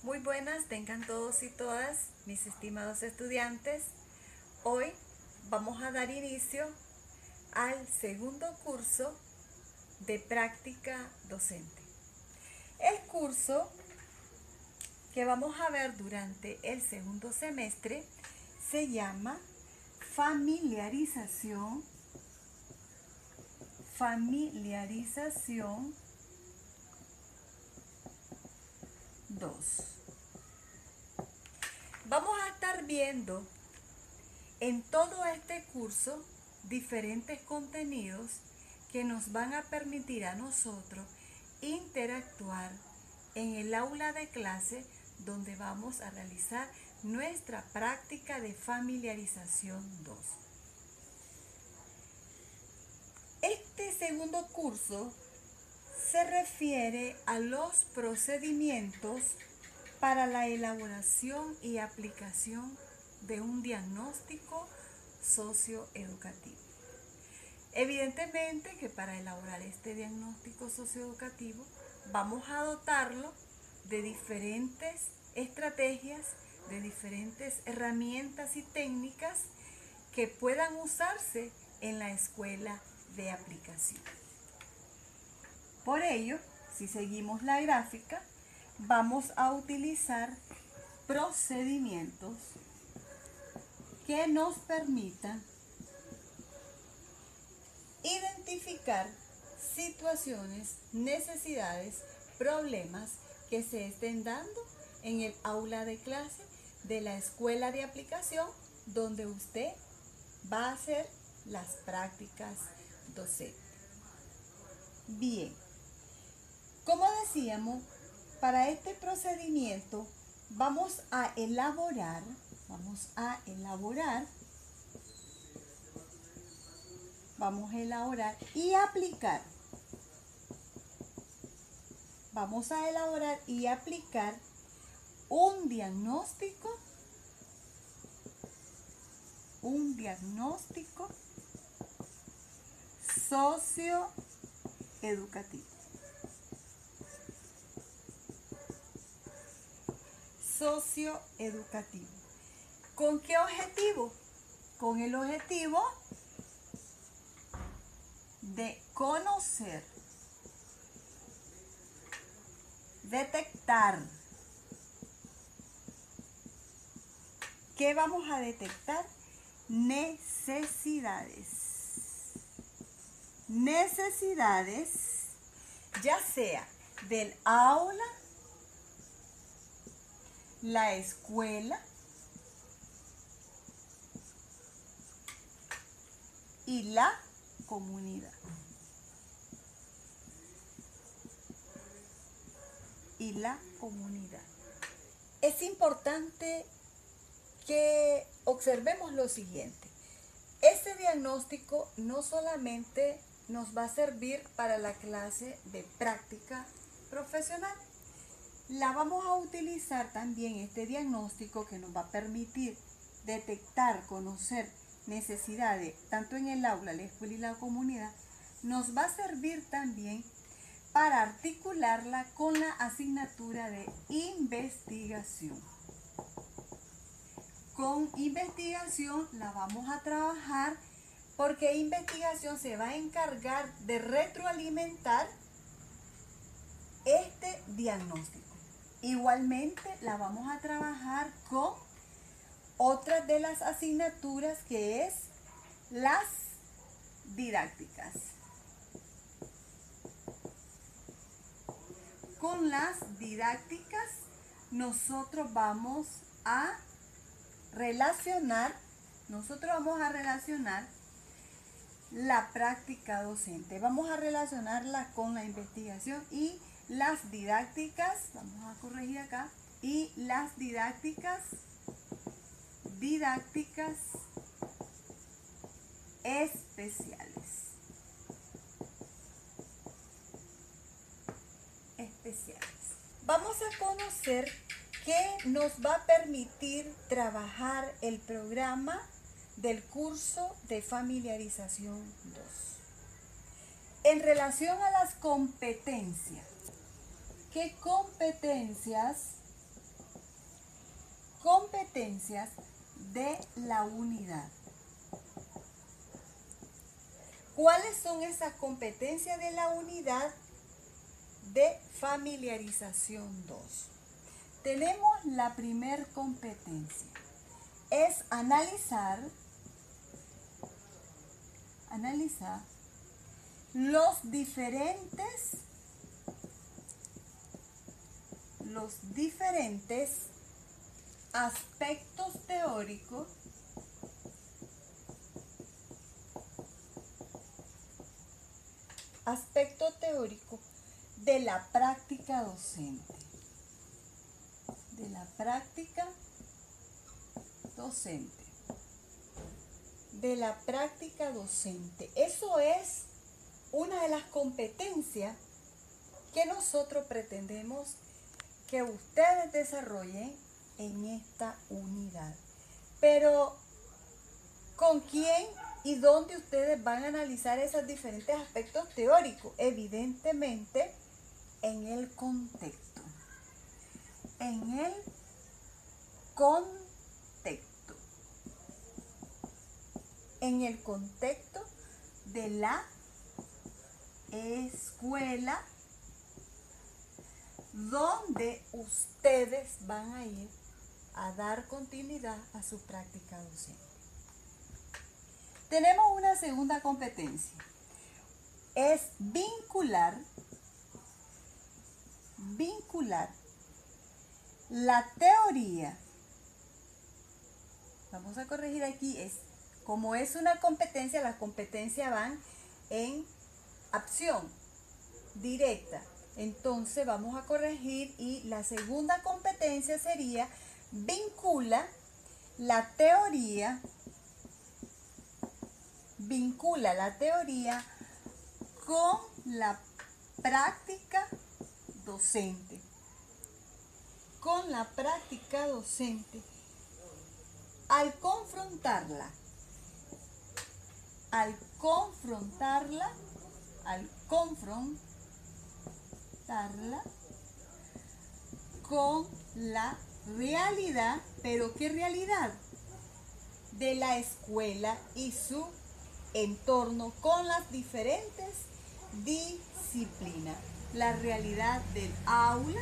Muy buenas, tengan todos y todas mis estimados estudiantes. Hoy vamos a dar inicio al segundo curso de práctica docente. El curso que vamos a ver durante el segundo semestre se llama Familiarización 2. Vamos a estar viendo en todo este curso diferentes contenidos que nos van a permitir a nosotros interactuar en el aula de clase donde vamos a realizar nuestra práctica de familiarización 2. Este segundo curso se refiere a los procedimientos para la elaboración y aplicación de un diagnóstico socioeducativo. Evidentemente que para elaborar este diagnóstico socioeducativo vamos a dotarlo de diferentes estrategias, de diferentes herramientas y técnicas que puedan usarse en la escuela de aplicación. Por ello, si seguimos la gráfica, vamos a utilizar procedimientos que nos permitan identificar situaciones, necesidades, problemas que se estén dando en el aula de clase de la escuela de aplicación donde usted va a hacer las prácticas docentes. Bien, como decíamos, para este procedimiento vamos a elaborar y aplicar. Vamos a elaborar y aplicar un diagnóstico socioeducativo. ¿Con qué objetivo? Con el objetivo de conocer, detectar. ¿Qué vamos a detectar? Necesidades, ya sea del aula, la escuela y la comunidad. Es importante que observemos lo siguiente. Este diagnóstico no solamente nos va a servir para la clase de práctica profesional, la vamos a utilizar también este diagnóstico que nos va a permitir detectar, conocer necesidades tanto en el aula, la escuela y la comunidad, nos va a servir también para articularla con la asignatura de investigación. Con investigación la vamos a trabajar porque investigación se va a encargar de retroalimentar este diagnóstico. Igualmente la vamos a trabajar con otra de las asignaturas que es las didácticas. Con las didácticas nosotros vamos a relacionar la práctica docente. Vamos a relacionarla con la investigación y las didácticas, vamos a corregir acá, y las didácticas especiales. Vamos a conocer qué nos va a permitir trabajar el programa del curso de familiarización 2. En relación a las competencias, ¿qué competencias competencias de la unidad. ¿Cuáles son esas competencias de la unidad de familiarización 2? Tenemos la primer competencia. Es analizar los diferentes aspectos teóricos de la práctica docente. Eso es una de las competencias que nosotros pretendemos que ustedes desarrollen en esta unidad. Pero, ¿con quién y dónde ustedes van a analizar esos diferentes aspectos teóricos? Evidentemente, en el contexto. En el contexto de la escuela donde ustedes van a ir a dar continuidad a su práctica docente. Tenemos una segunda competencia. Es vincular la teoría. Vamos a corregir aquí, como es una competencia, las competencias van en acción directa. Entonces vamos a corregir y la segunda competencia sería vincula la teoría con la práctica docente. Al confrontarla con la realidad, ¿pero qué realidad? De la escuela y su entorno, con las diferentes disciplinas. La realidad del aula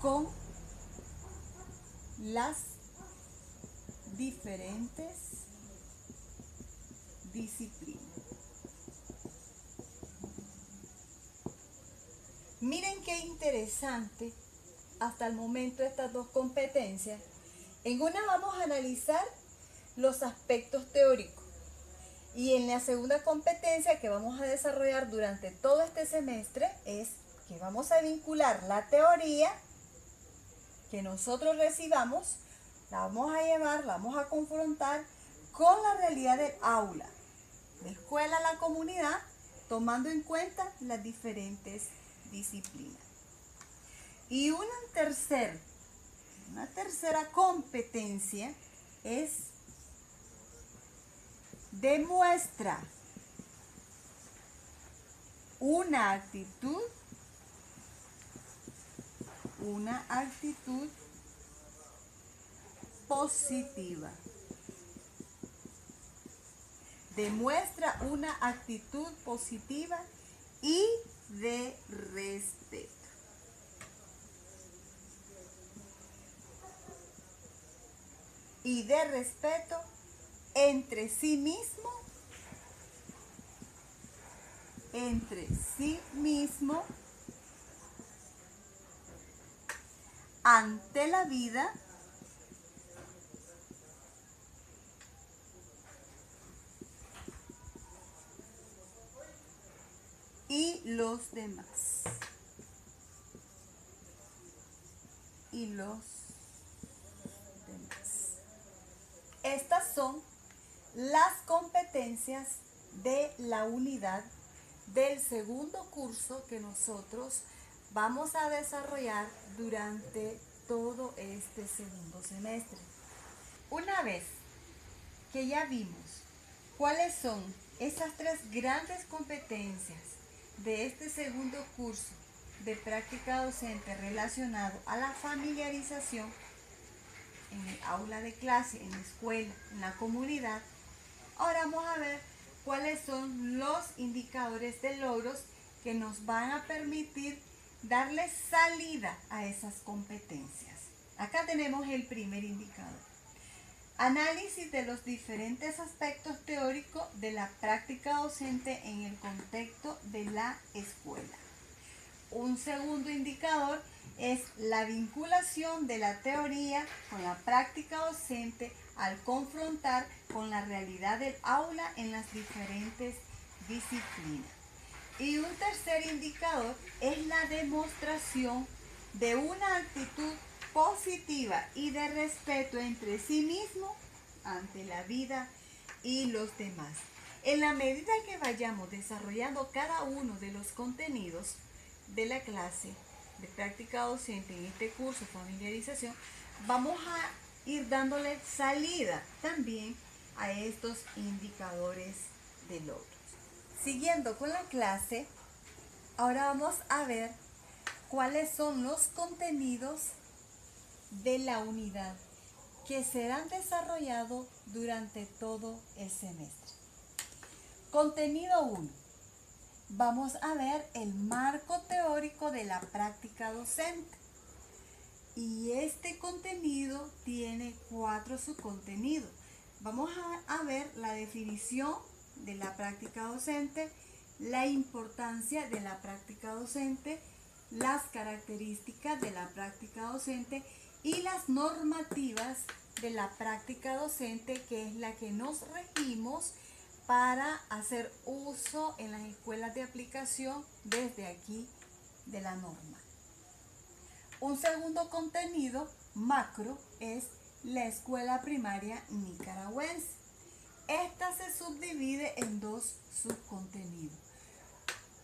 con las diferentes disciplinas. Miren qué interesante hasta el momento estas dos competencias. En una vamos a analizar los aspectos teóricos y en la segunda competencia que vamos a desarrollar durante todo este semestre es que vamos a vincular la teoría que nosotros recibamos, la vamos a llevar, la vamos a confrontar con la realidad del aula, la escuela, la comunidad, tomando en cuenta las diferentes disciplinas. Y una tercera competencia es demuestra una actitud positiva. Demuestra una actitud positiva y de respeto. Entre sí mismo, ante la vida y los demás. Estas son las competencias de la unidad del segundo curso que nosotros vamos a desarrollar durante todo este segundo semestre. Una vez que ya vimos cuáles son esas tres grandes competencias de este segundo curso de práctica docente relacionado a la familiarización en el aula de clase, en la escuela, en la comunidad, ahora vamos a ver cuáles son los indicadores de logros que nos van a permitir darle salida a esas competencias. Acá tenemos el primer indicador. Análisis de los diferentes aspectos teóricos de la práctica docente en el contexto de la escuela. Un segundo indicador es la vinculación de la teoría con la práctica docente al confrontar con la realidad del aula en las diferentes disciplinas. Y un tercer indicador es la demostración de una actitud positiva y de respeto entre sí mismo, ante la vida y los demás. En la medida que vayamos desarrollando cada uno de los contenidos de la clase de práctica docente en este curso familiarización, vamos a ir dándole salida también a estos indicadores de logros. Siguiendo con la clase, ahora vamos a ver cuáles son los contenidos de la unidad que serán desarrollados durante todo el semestre. Contenido 1. Vamos a ver el marco teórico de la práctica docente. Y este contenido tiene 4 subcontenidos. Vamos a ver la definición de la práctica docente, la importancia de la práctica docente, las características de la práctica docente y las normativas de la práctica docente, que es la que nos regimos para hacer uso en las escuelas de aplicación desde aquí de la norma. Un segundo contenido macro es la escuela primaria nicaragüense. Esta se subdivide en 2 subcontenidos.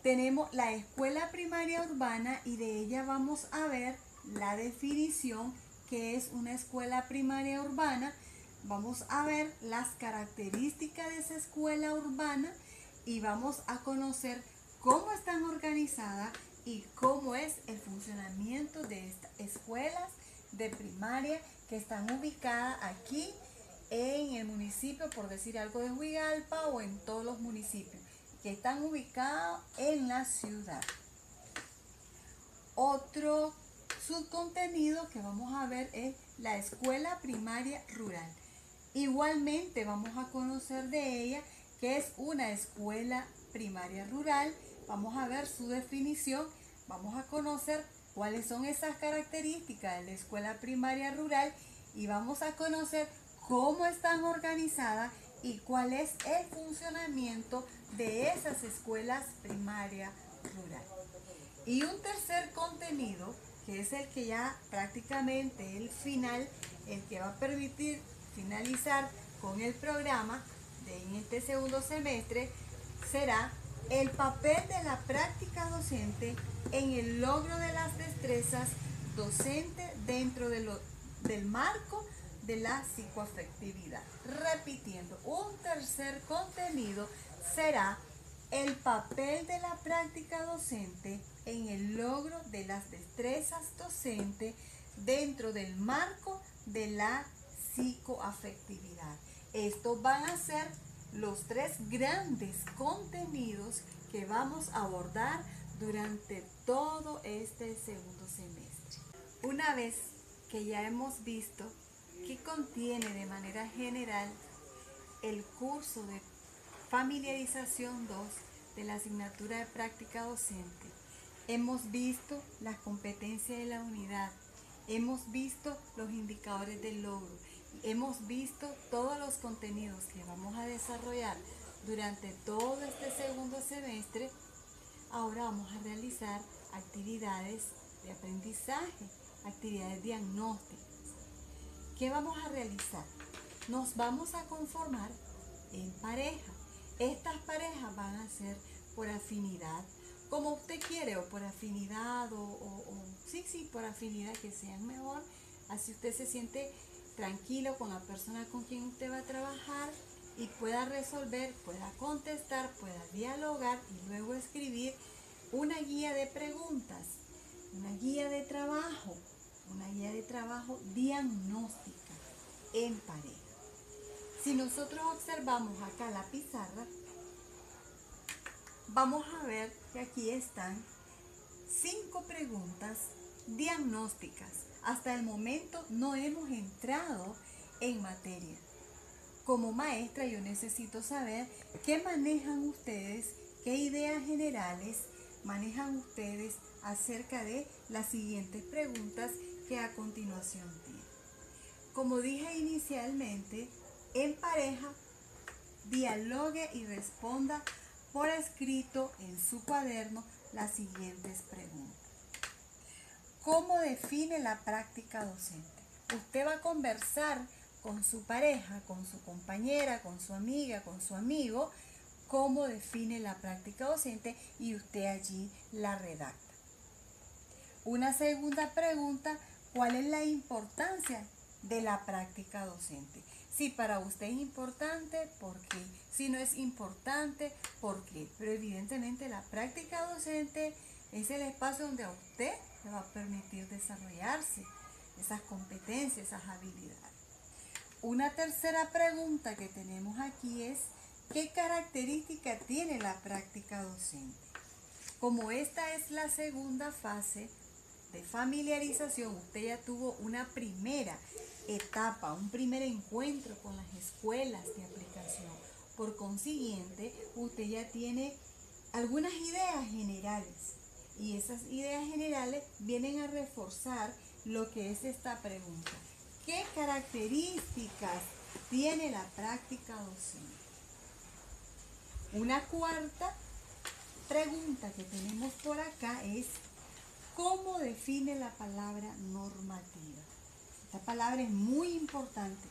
Tenemos la escuela primaria urbana y de ella vamos a ver la definición que es una escuela primaria urbana. Vamos a ver las características de esa escuela urbana y vamos a conocer cómo están organizadas y cómo es el funcionamiento de estas escuelas de primaria que están ubicadas aquí en el municipio, por decir algo, de Huigalpa o en todos los municipios que están ubicados en la ciudad. Otro subcontenido que vamos a ver es la escuela primaria rural. Igualmente vamos a conocer de ella que es una escuela primaria rural. Vamos a ver su definición, vamos a conocer cuáles son esas características de la escuela primaria rural y vamos a conocer cómo están organizadas y cuál es el funcionamiento de esas escuelas primarias rurales. Y un tercer contenido, que es el que ya prácticamente el final, el que va a permitir finalizar con el programa en este segundo semestre, será el papel de la práctica docente en el logro de las destrezas docentes dentro del marco de la psicoafectividad. Repitiendo, un tercer contenido será el papel de la práctica docente en el logro de las destrezas docentes dentro del marco de la psicoafectividad. Estos van a ser los 3 grandes contenidos que vamos a abordar durante todo este segundo semestre. Una vez que ya hemos visto qué contiene de manera general el curso de familiarización 2 de la asignatura de práctica docente, hemos visto las competencias de la unidad, hemos visto los indicadores del logro, hemos visto todos los contenidos que vamos a desarrollar durante todo este segundo semestre. Ahora vamos a realizar actividades de aprendizaje, actividades diagnósticas. ¿Qué vamos a realizar? Nos vamos a conformar en pareja. Estas parejas van a ser por afinidad, como usted quiere, o por afinidad, sí, por afinidad, que sean mejor. Así usted se siente tranquilo con la persona con quien usted va a trabajar y pueda resolver, pueda contestar, pueda dialogar y luego escribir una guía de preguntas guía de trabajo, una guía de trabajo diagnóstica en pareja. Si nosotros observamos acá la pizarra, vamos a ver que aquí están 5 preguntas diagnósticas. Hasta el momento no hemos entrado en materia. Como maestra yo necesito saber qué manejan ustedes, qué ideas generales manejan ustedes acerca de las siguientes preguntas que a continuación tienen. Como dije inicialmente, en pareja, dialogue y responda por escrito en su cuaderno las siguientes preguntas. ¿Cómo define la práctica docente? Usted va a conversar con su pareja, con su compañera, con su amiga, con su amigo, cómo define la práctica docente y usted allí la redacta. Una segunda pregunta, ¿cuál es la importancia de la práctica docente? Si para usted es importante, ¿por qué? Si no es importante, ¿por qué? Pero evidentemente la práctica docente es el espacio donde a usted le va a permitir desarrollarse esas competencias, esas habilidades. Una tercera pregunta que tenemos aquí es, ¿qué característica tiene la práctica docente? Como esta es la segunda fase de familiarización, usted ya tuvo una primera etapa, un primer encuentro con las escuelas de aplicación. Por consiguiente, usted ya tiene algunas ideas generales y esas ideas generales vienen a reforzar lo que es esta pregunta. ¿Qué características tiene la práctica docente? Una cuarta pregunta que tenemos por acá es, ¿cómo define la palabra normativa? Esta palabra es muy importante.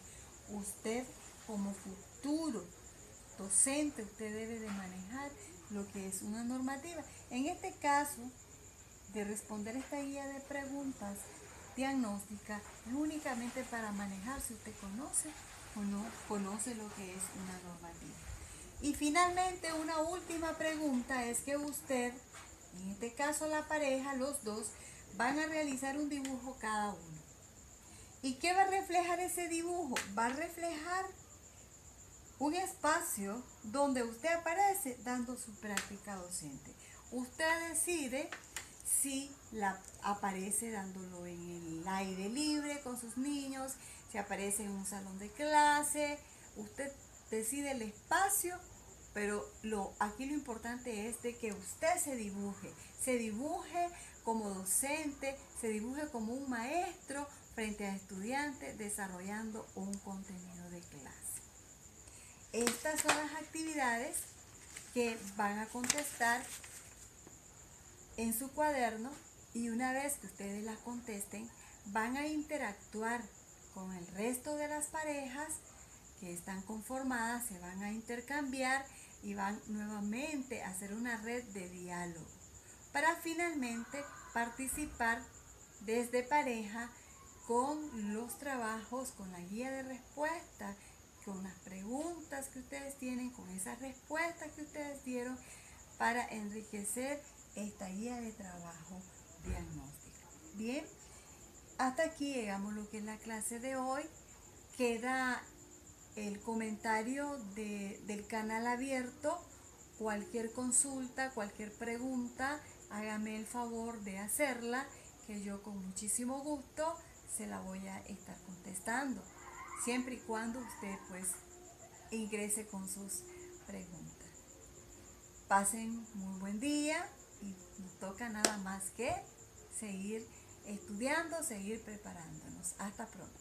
Usted como futuro docente, usted debe de manejar lo que es una normativa. En este caso, de responder esta guía de preguntas diagnósticas, es únicamente para manejar si usted conoce o no conoce lo que es una normativa. Y finalmente, una última pregunta es que usted, en este caso la pareja, los dos, van a realizar un dibujo cada uno. ¿Y qué va a reflejar ese dibujo? Va a reflejar un espacio donde usted aparece dando su práctica docente. Usted decide si la aparece dándolo en el aire libre con sus niños, si aparece en un salón de clase. Usted decide el espacio, pero aquí lo importante es de que usted se dibuje como docente, se dibuje como un maestro frente a estudiantes desarrollando un contenido de clase. Estas son las actividades que van a contestar en su cuaderno y una vez que ustedes las contesten, van a interactuar con el resto de las parejas que están conformadas, se van a intercambiar y van nuevamente a hacer una red de diálogo para finalmente participar desde pareja con los trabajos, con la guía de respuesta, con las preguntas que ustedes tienen, con esas respuestas que ustedes dieron para enriquecer esta guía de trabajo diagnóstico. Bien, hasta aquí llegamos lo que es la clase de hoy. Queda el comentario del canal abierto. Cualquier consulta, cualquier pregunta, hágame el favor de hacerla, que yo con muchísimo gusto se la voy a estar contestando, siempre y cuando usted pues ingrese con sus preguntas. Pasen muy buen día y nos toca nada más que seguir estudiando, seguir preparándonos. Hasta pronto.